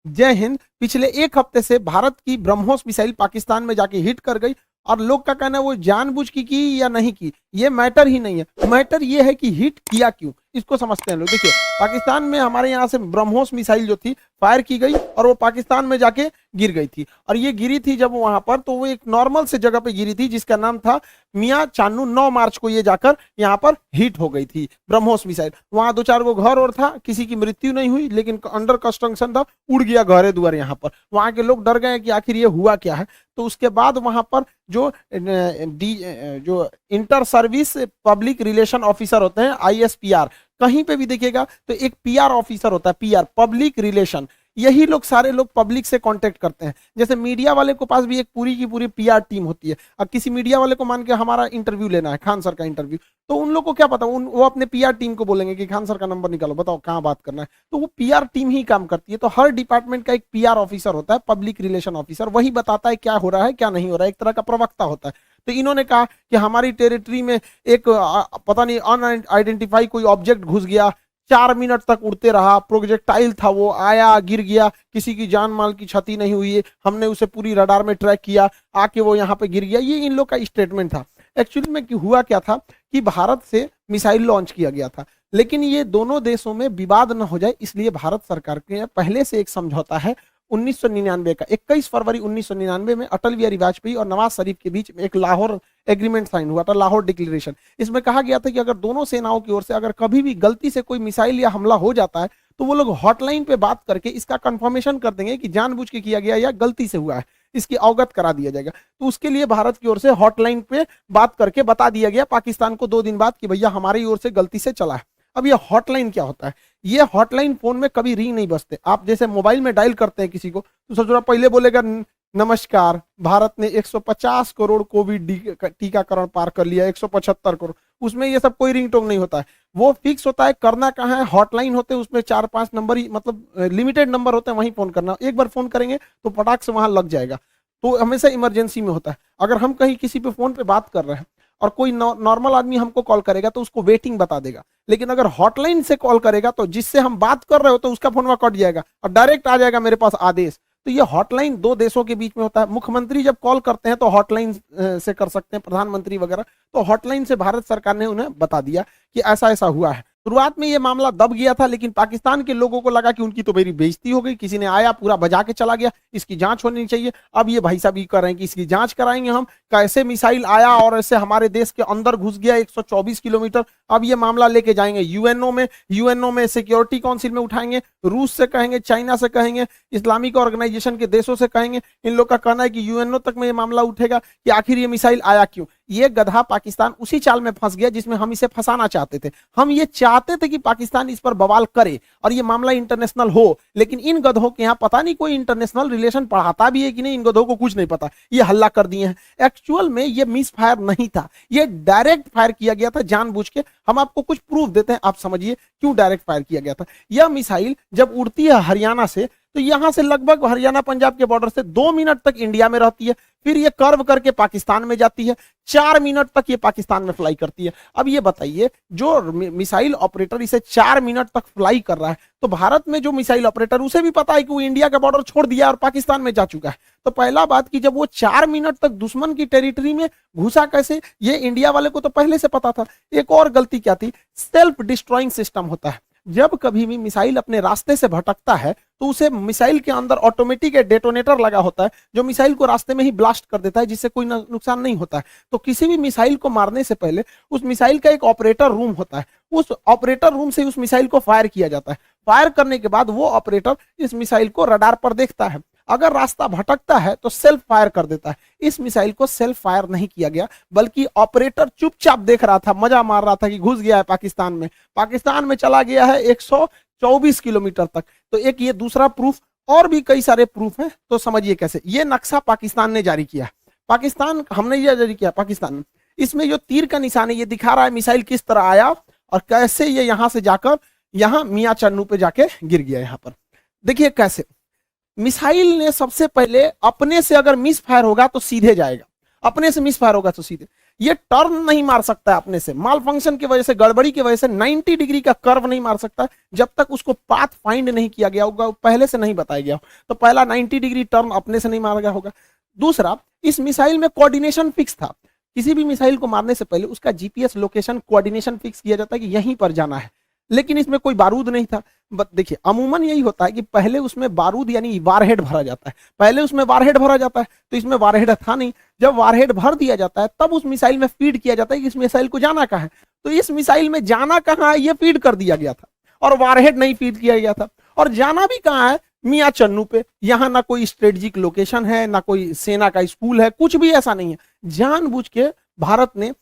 जय हिंद। पिछले एक हफ्ते से भारत की ब्रह्मोस मिसाइल पाकिस्तान में जाके हिट कर गई और लोग का कहना है वो जानबूझ की या नहीं की, ये मैटर ही नहीं है। मैटर ये है कि हिट किया क्यों, इसको समझते हैं लोग। देखिए, पाकिस्तान में हमारे यहाँ से ब्रह्मोस मिसाइल जो थी फायर की गई और वो पाकिस्तान में जाके गिर गई थी। और ये गिरी थी जब वहां पर, तो वो एक नॉर्मल से जगह पे गिरी थी जिसका नाम था मियाँ चानू। 9 मार्च को ये जाकर यहाँ पर हिट हो गई थी ब्रह्मोस मिसाइल। वहां 2-4 गो घर और था, किसी की मृत्यु नहीं हुई, लेकिन अंडर कंस्ट्रक्शन था, उड़ गया घरे दुआर। यहाँ पर वहां के लोग डर गए कि आखिर ये हुआ क्या है। तो उसके बाद वहां पर जो जो inter service public relation officer होते हैं, ISPR, कहीं पे भी देखिएगा तो एक PR ऑफिसर होता है, PR पब्लिक रिलेशन। यही लोग सारे लोग पब्लिक से कांटेक्ट करते हैं। जैसे मीडिया वाले को पास भी एक पूरी की पूरी PR टीम होती है। अब किसी मीडिया वाले को मान के हमारा इंटरव्यू लेना है, खान सर का इंटरव्यू, तो उन लोग को क्या पता, वो अपने PR टीम को बोलेंगे कि खान सर का नंबर निकालो, बताओ कहाँ बात करना है। तो वो PR टीम ही काम करती है। तो हर डिपार्टमेंट का एक PR ऑफिसर होता है, पब्लिक रिलेशन ऑफिसर, वही बताता है क्या हो रहा है क्या नहीं हो रहा है, एक तरह का प्रवक्ता होता है। तो इन्होंने कहा कि हमारी टेरिटरी में एक पता नहीं अनआइडेंटिफाई कोई ऑब्जेक्ट घुस गया, 4 मिनट तक उड़ते रहा, प्रोजेक्टाइल था, वो आया गिर गया, किसी की जान माल की क्षति नहीं हुई है, हमने उसे पूरी रडार में ट्रैक किया, आके वो यहाँ पे गिर गया। ये इन लोग का स्टेटमेंट था। एक्चुअली में हुआ क्या था कि भारत से मिसाइल लॉन्च किया गया था, लेकिन ये दोनों देशों में विवाद न हो जाए इसलिए भारत सरकार के पहले से एक समझौता है 1999 का। 21 फरवरी 1999 में अटल बिहारी वाजपेयी और नवाज शरीफ के बीच में एक लाहौर एग्रीमेंट साइन हुआ था, लाहौर डिक्लेरेशन। इसमें कहा गया था कि अगर दोनों सेनाओं की ओर से अगर कभी भी गलती से कोई मिसाइल या हमला हो जाता है तो वो लोग हॉटलाइन पे बात करके इसका कंफर्मेशन कर देंगे कि जानबूझ के किया गया या गलती से हुआ है, इसकी अवगत करा दिया जाएगा। तो उसके लिए भारत की ओर से हॉटलाइन पे बात करके बता दिया गया पाकिस्तान को 2 दिन बाद कि भैया हमारी ओर से गलती से चला है। अब ये हॉटलाइन क्या होता है? ये हॉटलाइन फोन में कभी रिंग नहीं बजते। आप जैसे मोबाइल में डायल करते हैं किसी को, तो सोचो पहले बोलेगा नमस्कार, भारत ने 150 करोड़ कोविड टीकाकरण पार कर लिया, 175 करोड़। उसमें ये सब कोई रिंगटोन नहीं होता है, वो फिक्स होता है। करना कहाँ है, हॉटलाइन होते हैं, उसमें 4-5 नंबर ही, मतलब लिमिटेड नंबर होते हैं, वहीं फोन करना। एक बार फोन करेंगे तो पटाख से वहां लग जाएगा। तो हमेशा इमरजेंसी में होता है। अगर हम कहीं किसी पे फोन पे बात कर रहे हैं और कोई नॉर्मल आदमी हमको कॉल करेगा तो उसको वेटिंग बता देगा, लेकिन अगर हॉटलाइन से कॉल करेगा तो जिससे हम बात कर रहे हो तो उसका फोन कट जाएगा और डायरेक्ट आ जाएगा मेरे पास आदेश। तो ये हॉटलाइन 2 देशों के बीच में होता है। मुख्यमंत्री जब कॉल करते हैं तो हॉटलाइन से कर सकते हैं, प्रधानमंत्री वगैरह। तो हॉटलाइन से भारत सरकार ने उन्हें बता दिया कि ऐसा ऐसा हुआ है। शुरुआत में ये मामला दब गया था, लेकिन पाकिस्तान के लोगों को लगा कि उनकी तो मेरी बेइज्जती हो गई, किसी ने आया पूरा बजा के चला गया, इसकी जांच होनी चाहिए। अब ये भाई साहब ये कर रहे हैं कि इसकी जांच कराएंगे हम, कैसे मिसाइल आया और ऐसे हमारे देश के अंदर घुस गया 124 किलोमीटर। अब ये मामला लेके जाएंगे यूएनओ में सिक्योरिटी काउंसिल में उठाएंगे, रूस से कहेंगे, चाइना से कहेंगे, इस्लामिक ऑर्गेनाइजेशन के देशों से कहेंगे। इन लोग का कहना है कि यूएनओ तक में ये मामला उठेगा कि आखिर ये मिसाइल आया क्यों। ये गधा पाकिस्तान उसी चाल में फंस गया जिसमें हम इसे फंसाना चाहते थे। हम ये चाहते थे कि पाकिस्तान इस पर बवाल करे और ये मामला इंटरनेशनल हो, लेकिन इन गधों के यहाँ पता नहीं कोई इंटरनेशनल रिलेशन पढ़ाता भी है कि नहीं, इन गधों को कुछ नहीं पता, ये हल्ला कर दिए हैं। एक्चुअल में ये मिस फायर नहीं था, ये डायरेक्ट फायर किया गया था जानबूझ के। हम आपको कुछ प्रूफ देते हैं, आप समझिए क्यों डायरेक्ट फायर किया गया था। यह मिसाइल जब उड़ती है हरियाणा से, तो यहां से लगभग हरियाणा पंजाब के बॉर्डर से 2 मिनट तक इंडिया में रहती है, फिर ये कर्व करके पाकिस्तान में जाती है, 4 मिनट तक ये पाकिस्तान में फ्लाई करती है। अब ये बताइए, जो मिसाइल ऑपरेटर इसे 4 मिनट तक फ्लाई कर रहा है, तो भारत में जो मिसाइल ऑपरेटर, उसे भी पता है कि वो इंडिया का बॉर्डर छोड़ दिया और पाकिस्तान में जा चुका है। तो पहला बात कि जब वो 4 मिनट तक दुश्मन की टेरिटरी में घुसा कैसे, ये इंडिया वाले को तो पहले से पता था। एक और गलती क्या थी, सेल्फ डिस्ट्रॉइंग सिस्टम होता है। जब कभी भी मिसाइल अपने रास्ते से भटकता है तो उसे मिसाइल के अंदर ऑटोमेटिक डेटोनेटर लगा होता है जो मिसाइल को रास्ते में ही ब्लास्ट कर देता है, जिससे कोई नुकसान नहीं होता है। तो किसी भी मिसाइल को मारने से पहले उस मिसाइल का एक ऑपरेटर रूम होता है, उस ऑपरेटर रूम से उस मिसाइल को फायर किया जाता है। फायर करने के बाद वो ऑपरेटर इस मिसाइल को रडार पर देखता है, अगर रास्ता भटकता है तो सेल्फ फायर कर देता है। इस मिसाइल को सेल्फ फायर नहीं किया गया, बल्कि ऑपरेटर चुपचाप देख रहा था, मजा मार रहा था कि घुस गया है पाकिस्तान में चला गया है 124 किलोमीटर तक। तो एक ये दूसरा प्रूफ, और भी कई सारे प्रूफ हैं। तो समझिए कैसे। ये नक्शा पाकिस्तान ने जारी किया, पाकिस्तान हमने ये जारी किया पाकिस्तान। इसमें जो तीर का निशान है ये दिखा रहा है मिसाइल किस तरह आया और कैसे ये यहां से जाकर यहां मियां चन्नू पे जाके गिर गया। यहां पर देखिए कैसे मिसाइल ने सबसे पहले अपने से अगर मिस फायर होगा तो सीधे जाएगा, अपने से मिस फायर होगा तो सीधे। ये टर्न नहीं मार सकता है अपने से, माल फंक्शन की वजह से, गड़बड़ी की वजह से 90 डिग्री का कर्व नहीं मार सकता जब तक उसको पाथ फाइंड नहीं किया गया होगा, पहले से नहीं बताया गया हो। तो पहला 90 डिग्री टर्न अपने से नहीं मारा गया होगा। दूसरा, इस मिसाइल में कोऑर्डिनेशन फिक्स था। किसी भी मिसाइल को मारने से पहले उसका जीपीएस लोकेशन कोऑर्डिनेशन फिक्स किया जाता है कि यहीं पर जाना है, लेकिन इसमें कोई बारूद नहीं था। देखिए अमूमन यही होता है कि पहले उसमें बारूद यानी वारहेड भरा जाता है, पहले उसमें वारहेड भरा जाता है, तो इसमें वारहेड था नहीं। जब वारहेड भर दिया जाता है तब उस मिसाइल में फीड किया जाता है कि इस मिसाइल को जाना कहाँ है। तो इस मिसाइल में जाना कहाँ है ये फीड कर दिया गया था, और वारहेड नहीं फीड किया गया था। और जाना भी कहाँ है, मियां चन्नू पे। यहाँ ना कोई स्ट्रेटेजिक लोकेशन है, ना कोई सेना का स्कूल है, कुछ भी ऐसा नहीं है। जानबूझ के भारत ने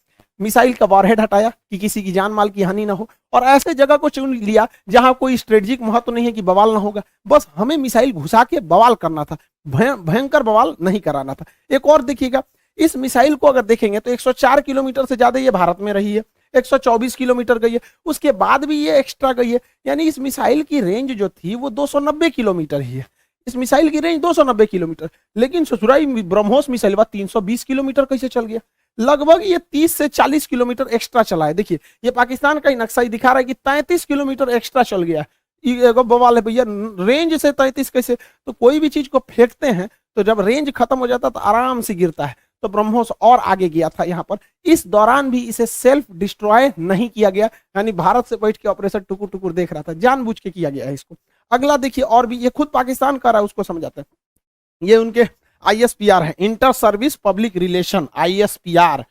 मिसाइल का वारहेड हटाया कि किसी की जान माल की हानि ना हो, और ऐसे जगह को चुन लिया जहां कोई स्ट्रेटेजिक महत्व नहीं है कि बवाल ना होगा। बस हमें मिसाइल घुसा के बवाल करना था, भयंकर बवाल नहीं कराना था। एक और देखिएगा, इस मिसाइल को अगर देखेंगे तो 104 किलोमीटर से ज्यादा ये भारत में रही है, 124 किलोमीटर गई है, उसके बाद भी ये एक्स्ट्रा गई है। यानी इस मिसाइल की रेंज जो थी वो 290 किलोमीटर ही है। इस मिसाइल की रेंज 290 किलोमीटर, लेकिन ससुराई ब्रह्मोस मिसाइल 320 किलोमीटर कैसे चल गया? लगभग ये 30 से 40 किलोमीटर एक्स्ट्रा चला है। देखिए ये पाकिस्तान का ही नक्शा ही दिखा रहा है कि 33 किलोमीटर एक्स्ट्रा चल गया है। बवाल है भैया, रेंज से 33 कैसे? तो कोई भी चीज को फेंकते हैं तो जब रेंज खत्म हो जाता है तो आराम से गिरता है। तो ब्रह्मोस और आगे गया था यहाँ पर। इस दौरान भी इसे सेल्फ डिस्ट्रॉय नहीं किया गया, यानी भारत से बैठ के ऑपरेशन टुकुर टुकुर देख रहा था, जानबूझ के किया गया है इसको। अगला देखिए, और भी ये खुद पाकिस्तान कर रहा है, उसको समझाते हैं। ये उनके ISPR है, inter service public relation, ISPR।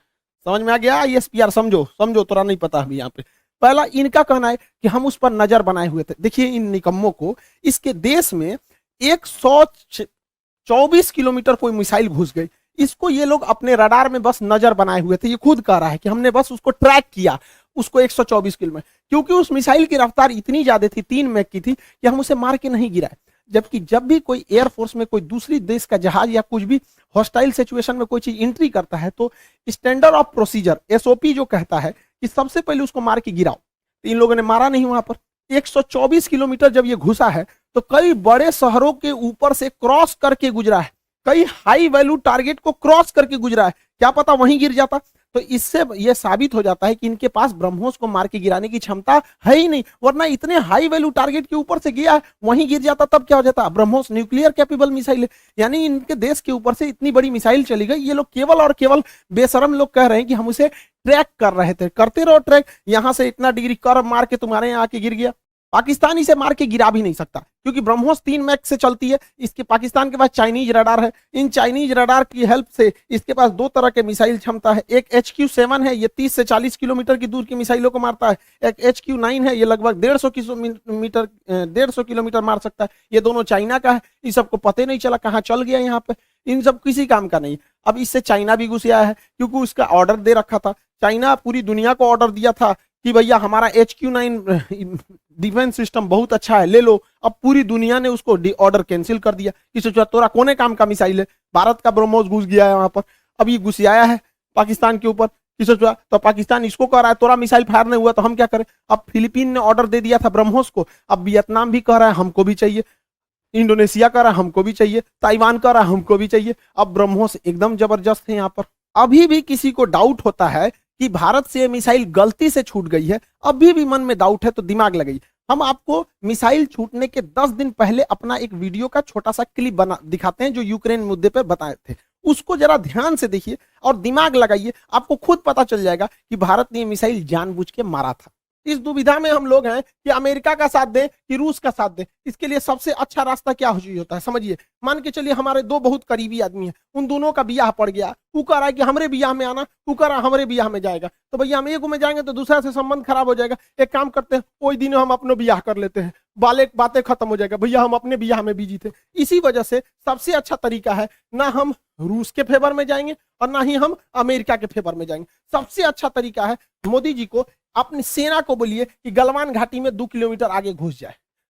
समझ में आ गया? ISPR समझो, समझो, थोड़ा नहीं पता अभी यहाँ पे। पहला इनका कहना है कि हम उस पर नजर बनाए हुए थे। देखिए इन निकम्मों को, इसके देश में 124 किलोमीटर कोई मिसाइल घुस गई, इसको ये लोग अपने रडार में बस नजर बनाए हुए थे। ये खुद कह रहा है कि हमने बस उसको ट्रैक किया, उसको 124 किलोमीटर, क्योंकि उस मिसाइल की रफ्तार इतनी ज्यादा थी, 3 मैक की थी, कि हम उसे मार के नहीं गिराए। जबकि जब भी कोई एयरफोर्स में कोई दूसरी देश का जहाज या कुछ भी हॉस्टाइल सिचुएशन में कोई चीज एंट्री करता है तो स्टैंडर्ड ऑफ प्रोसीजर SOP जो कहता है कि सबसे पहले उसको मार के गिराओ। तो इन लोगों ने मारा नहीं वहां पर। 124 किलोमीटर जब ये घुसा है तो कई बड़े शहरों के ऊपर से क्रॉस करके गुजरा है, कई हाई वैल्यू टारगेट को क्रॉस करके गुजरा है। क्या पता वहीं गिर जाता। तो इससे यह साबित हो जाता है कि इनके पास ब्रह्मोस को मार के गिराने की क्षमता है ही नहीं, वरना इतने हाई वैल्यू टारगेट के ऊपर से गया है, वहीं गिर जाता तब क्या हो जाता। ब्रह्मोस न्यूक्लियर कैपेबल मिसाइल है, यानी इनके देश के ऊपर से इतनी बड़ी मिसाइल चली गई। ये लोग केवल और केवल बेशरम लोग कह रहे हैं कि हम उसे ट्रैक कर रहे थे। करते रहो ट्रैक, यहां से इतना डिग्री कर्व मार के तुम्हारे यहाँ आके गिर गया। पाकिस्तान इसे मार के गिरा भी नहीं सकता, क्योंकि ब्रह्मोस 3 मैक से चलती है। इसके पाकिस्तान के पास चाइनीज रडार है, इन चाइनीज रडार की हेल्प से इसके पास 2 तरह के मिसाइल क्षमता है। एक HQ-7 है, ये 30 से 40 किलोमीटर की दूर की मिसाइलों को मारता है। एक HQ-9 है, ये लगभग 150 किलोमीटर मार सकता है। ये दोनों चाइना का है। इन सबको पता नहीं चला कहाँ चल गया यहाँ पे, इन सब किसी काम का नहीं। अब इससे चाइना भी घुस आया है, क्योंकि उसका ऑर्डर दे रखा था। चाइना पूरी दुनिया को ऑर्डर दिया था कि भैया हमारा HQ-9 डिफेंस सिस्टम बहुत अच्छा है, ले लो। अब पूरी दुनिया ने उसको ऑर्डर कैंसिल कर दिया कि सोचा तोरा कोने काम का मिसाइल है। भारत का ब्रह्मोस घुस गया है वहां पर, अब ये घुस आया है पाकिस्तान के ऊपर कि सोचा, तो पाकिस्तान इसको कह रहा है तोरा मिसाइल फायर नहीं हुआ तो हम क्या करें। अब फिलीपीन ने ऑर्डर दे दिया था ब्रह्मोस को, अब वियतनाम भी कह रहा है हमको भी चाहिए, इंडोनेशिया कह रहा है हमको भी चाहिए, ताइवान कह रहा है हमको भी चाहिए। अब ब्रह्मोस एकदम जबरदस्त है यहाँ पर। अभी भी किसी को डाउट होता है कि भारत से मिसाइल गलती से छूट गई है, अभी भी मन में डाउट है तो दिमाग लगाइए। हम आपको मिसाइल छूटने के 10 दिन पहले अपना एक वीडियो का छोटा सा क्लिप बना दिखाते हैं, जो यूक्रेन मुद्दे पर बताए थे। उसको जरा ध्यान से देखिए और दिमाग लगाइए, आपको खुद पता चल जाएगा कि भारत ने मिसाइल जानबूझ के मारा था। इस दुविधा में हम लोग हैं कि अमेरिका का साथ दे कि रूस का साथ दे। इसके लिए सबसे अच्छा रास्ता क्या होता है समझिए। मान के चलिए हमारे 2 बहुत करीबी आदमी हैं, उन दोनों का बियाह पड़ गया, वो कह रहा है कि हमरे बियाह में आना, वो कह रहा है हमरे बियाह में जाएगा। तो भैया हम एक में जाएंगे तो दूसरा से संबंध खराब हो जाएगा। एक काम करते हैं, कोई दिन हम अपने बियाह कर लेते हैं, बातें खत्म हो जाएगा। भैया हम अपने बियाह में बिजी थे। इसी वजह से सबसे अच्छा तरीका है, ना हम रूस के फेवर में जाएंगे और ना ही हम अमेरिका के फेवर में जाएंगे। सबसे अच्छा तरीका है, मोदी जी को अपनी सेना को बोलिए कि गलवान घाटी में 2 किलोमीटर आगे घुस जाए।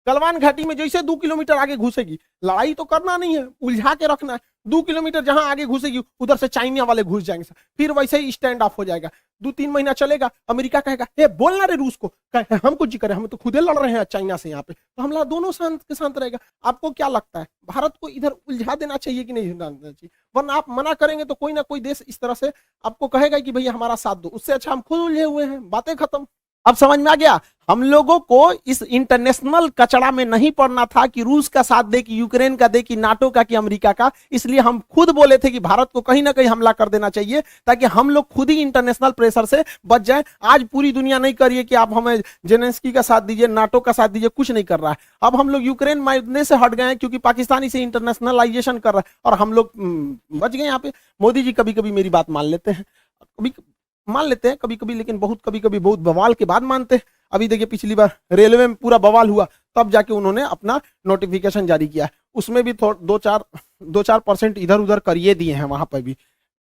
गलवान घाटी में जैसे 2 किलोमीटर आगे घुसेगी, लड़ाई तो करना नहीं है, उलझा के रखना है। 2 किलोमीटर जहां आगे घुसेगी उधर से चाइना वाले घुस जाएंगे, फिर वैसे ही स्टैंड ऑफ हो जाएगा। 2-3 महीना चलेगा, अमेरिका कहेगा हे बोलना रे रूस को, हम कुछ जी करें, हम तो खुदे लड़ रहे हैं चाइना से यहाँ पे, तो हमला दोनों शांत के शांत रहेगा। आपको क्या लगता है भारत को इधर उलझा देना चाहिए कि नहीं उलझा देना चाहिए? वरना आप मना करेंगे तो कोई ना कोई देश इस तरह से आपको कहेगा कि भैया हमारा साथ दो, उससे अच्छा हम खुद उलझे हुए हैं, बातें खत्म। अब समझ में आ गया? हम लोगों को इस इंटरनेशनल कचड़ा में नहीं पड़ना था कि रूस का साथ दे, कि यूक्रेन का दे, कि नाटो का, कि अमेरिका का। इसलिए हम खुद बोले थे कि भारत को कहीं ना कहीं हमला कर देना चाहिए, ताकि हम लोग खुद ही इंटरनेशनल प्रेशर से बच जाएं। आज पूरी दुनिया नहीं करिए कि आप हमें जेलेंस्की का साथ दीजिए, नाटो का साथ दीजिए, कुछ नहीं कर रहा है। अब हम लोग यूक्रेन मारने से हट गए हैं क्योंकि पाकिस्तान इसे इंटरनेशनलाइजेशन कर रहा है और हम लोग बच गए यहाँ पे। मोदी जी कभी कभी मेरी बात मान लेते हैं, कभी मान लेते हैं कभी कभी, लेकिन बहुत कभी कभी बहुत बवाल के बाद मानते हैं। अभी देखिए पिछली बार रेलवे में पूरा बवाल हुआ, तब जाके उन्होंने अपना नोटिफिकेशन जारी किया, उसमें भी 2-4% इधर उधर करिए दिए हैं वहां पर भी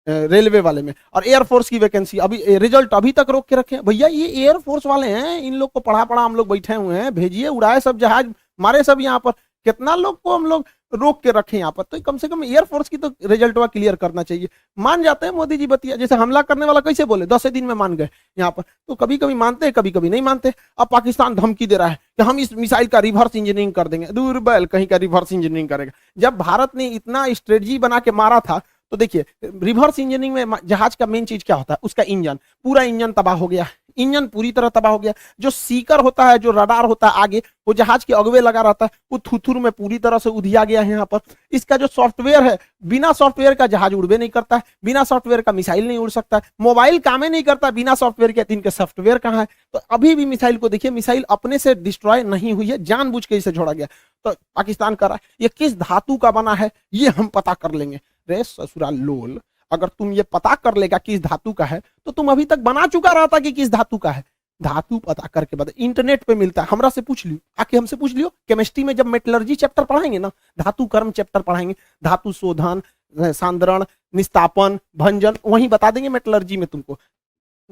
रेलवे वाले में। और एयरफोर्स की वैकेंसी अभी रिजल्ट अभी तक रोक के रखे हैं। भैया ये एयरफोर्स वाले हैं, इन लोग को पढ़ा पढ़ा हम लोग बैठे हुए हैं, भेजिए, उड़ाए सब जहाज, मारे सब यहाँ पर। कितना लोग को हम लोग रोक के रखे यहाँ पर, तो कम से कम एयरफोर्स की तो रिजल्ट क्लियर करना चाहिए। मान जाते हैं मोदी जी बतिया, जैसे हमला करने वाला कैसे बोले 10 दिन में मान गए यहाँ पर, तो कभी कभी मानते हैं कभी कभी नहीं मानते। अब पाकिस्तान धमकी दे रहा है कि हम इस मिसाइल का रिवर्स इंजीनियरिंग कर देंगे। दूर कहीं का रिवर्स इंजीनियरिंग करेगा? जब भारत ने इतना स्ट्रेटजी बना के मारा था, तो देखिए रिवर्स इंजीनियरिंग में जहाज का मेन चीज क्या होता है, उसका इंजन, पूरा इंजन तबाह हो गया, इंजन पूरी तरह तबाह हो गया। जो सीकर होता है, जो रडार होता है आगे, वो जहाज के अगवे लगा रहता है, वो थुथुर में पूरी तरह से उधिया गया है यहाँ पर। इसका जो सॉफ्टवेयर है, बिना सॉफ्टवेयर का जहाज उड़बे नहीं करता है, बिना सॉफ्टवेयर का मिसाइल नहीं उड़ सकता है, मोबाइल काम ही नहीं करता बिना सॉफ्टवेयर के। इनके सॉफ्टवेयर कहाँ है? तो अभी भी मिसाइल को देखिए, मिसाइल अपने से डिस्ट्रॉय नहीं हुई है, जानबूझ के इसे छोड़ा गया। तो पाकिस्तान कर रहा है, ये किस धातु का बना है ये हम पता कर लेंगे। रे ससुराल लोल, अगर तुम ये पता कर लेगा किस धातु का है, तो तुम अभी तक बना चुका रहता कि किस धातु का है। धातु पता करके बता, इंटरनेट पे मिलता है, हमरा से पूछ लियो, आके हमसे पूछ लियो। केमिस्ट्री में जब मेटलर्जी चैप्टर पढ़ाएंगे ना, धातु कर्म चैप्टर पढ़ाएंगे, धातु शोधन, सांद्रण, निस्तापन, भंजन, वहीं बता देंगे मेटलर्जी में तुमको।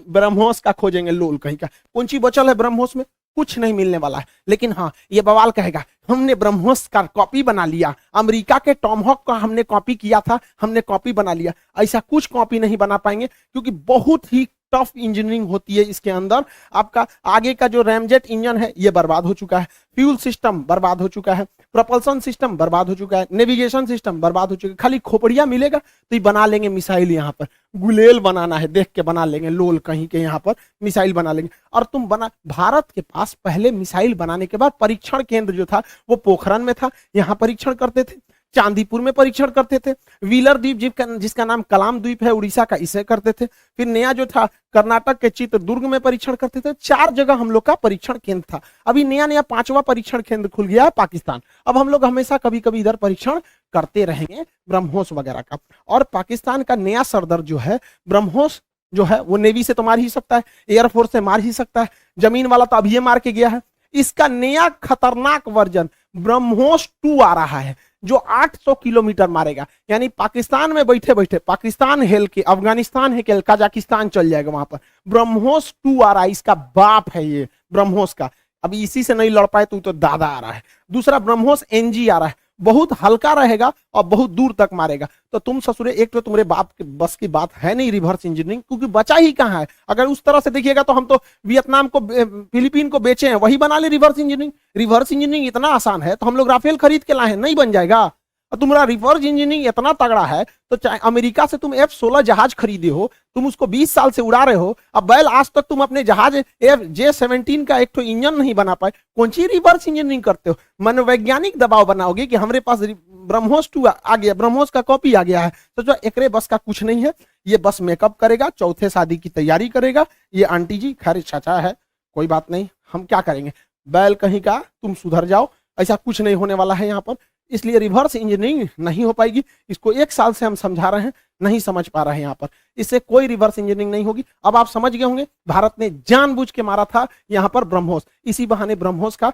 ब्रह्मोस का खोजेंगे लोल कहीं का, कौन सी बचल है ब्रह्मोस में? कुछ नहीं मिलने वाला है। लेकिन हाँ, ये बवाल कहेगा हमने ब्रह्मोस का कॉपी बना लिया, अमेरिका के टॉमहॉक का हमने कॉपी किया था, हमने कॉपी बना लिया। ऐसा कुछ कॉपी नहीं बना पाएंगे, क्योंकि बहुत ही टफ इंजीनियरिंग होती है इसके अंदर। आपका आगे का जो रैमजेट इंजन है ये बर्बाद हो चुका है, फ्यूल सिस्टम बर्बाद हो चुका है, प्रोपल्सन सिस्टम बर्बाद हो चुका है, नेविगेशन सिस्टम बर्बाद हो चुका है। खाली खोपड़िया मिलेगा तो ये बना लेंगे मिसाइल। यहाँ पर गुलेल बनाना है, देख के बना लेंगे लोल कहीं के, यहाँ पर मिसाइल बना लेंगे। और तुम बना, भारत के पास पहले मिसाइल बनाने के बाद परीक्षण केंद्र जो था वो पोखरण में था, यहाँ परीक्षण करते थे, चांदीपुर में परीक्षण करते थे, व्हीलर द्वीप जिसका नाम कलाम द्वीप है उड़ीसा का, इसे करते थे। फिर नया जो था कर्नाटक के चित्रदुर्ग में परीक्षण करते थे। 4 जगह हम लोग का परीक्षण केंद्र था। अभी नया 5वां परीक्षण केंद्र खुल गया है पाकिस्तान। अब हम लोग हमेशा कभी कभी इधर परीक्षण करते रहेंगे ब्रह्मोस वगैरह का। और पाकिस्तान का नया सरदर जो है ब्रह्मोस जो है, वो नेवी से तो मार ही सकता है, एयरफोर्स से मार ही सकता है, जमीन वाला तो अभी ये मार के गया है। इसका नया खतरनाक वर्जन ब्रह्मोस 2 आ रहा है, जो 800 किलोमीटर मारेगा। यानी पाकिस्तान में बैठे बैठे पाकिस्तान हेल के, अफगानिस्तान हेल, कजाकिस्तान चल जाएगा वहां पर। ब्रह्मोस 2 आ रहा है, इसका बाप है ये ब्रह्मोस का। अभी इसी से नहीं लड़ पाए तो दादा आ रहा है। दूसरा ब्रह्मोस NG आ रहा है, बहुत हल्का रहेगा और बहुत दूर तक मारेगा। तो तुम ससुरे, एक तो तुम्हारे बाप के बस की बात है नहीं रिवर्स इंजीनियरिंग, क्योंकि बचा ही कहाँ है। अगर उस तरह से देखिएगा तो हम तो वियतनाम को, फिलीपीन को बेचे हैं, वही बना ले रिवर्स इंजीनियरिंग। रिवर्स इंजीनियरिंग इतना आसान है तो हम लोग राफेल खरीद के लाए हैं, नहीं बन जाएगा। तुम्हारा रिवर्स इंजीनियरिंग इतना तगड़ा है तो चाहे अमेरिका से तुम F-16 जहाज खरीदे हो, तुम उसको 20 साल से उड़ा रहे हो, अब बैल आज तक तुम अपने जहाज J-17 का एक तो इंजन नहीं बना पाए, कौन सी रिवर्स इंजीनियरिंग करते हो? मनोवैज्ञानिक दबाव बनाओगे कि हमारे पास ब्रह्मोस 2 आ गया, ब्रह्मोस का कॉपी आ गया है, तो जो एकरे बस का कुछ नहीं है। ये बस मेकअप करेगा, चौथे शादी की तैयारी करेगा। ये आंटी जी खैर चाचा है, कोई बात नहीं, हम क्या करेंगे, बैल कहीं का, तुम सुधर जाओ, ऐसा कुछ नहीं होने वाला है यहाँ पर। इसलिए रिवर्स इंजीनियरिंग नहीं हो पाएगी। इसको 1 साल से हम समझा रहे हैं, नहीं समझ पा रहे हैं यहाँ पर। इससे कोई रिवर्स इंजीनियरिंग नहीं होगी। अब आप समझ गए होंगे, भारत ने जानबूझ के मारा था यहाँ पर ब्रह्मोस, इसी बहाने ब्रह्मोस का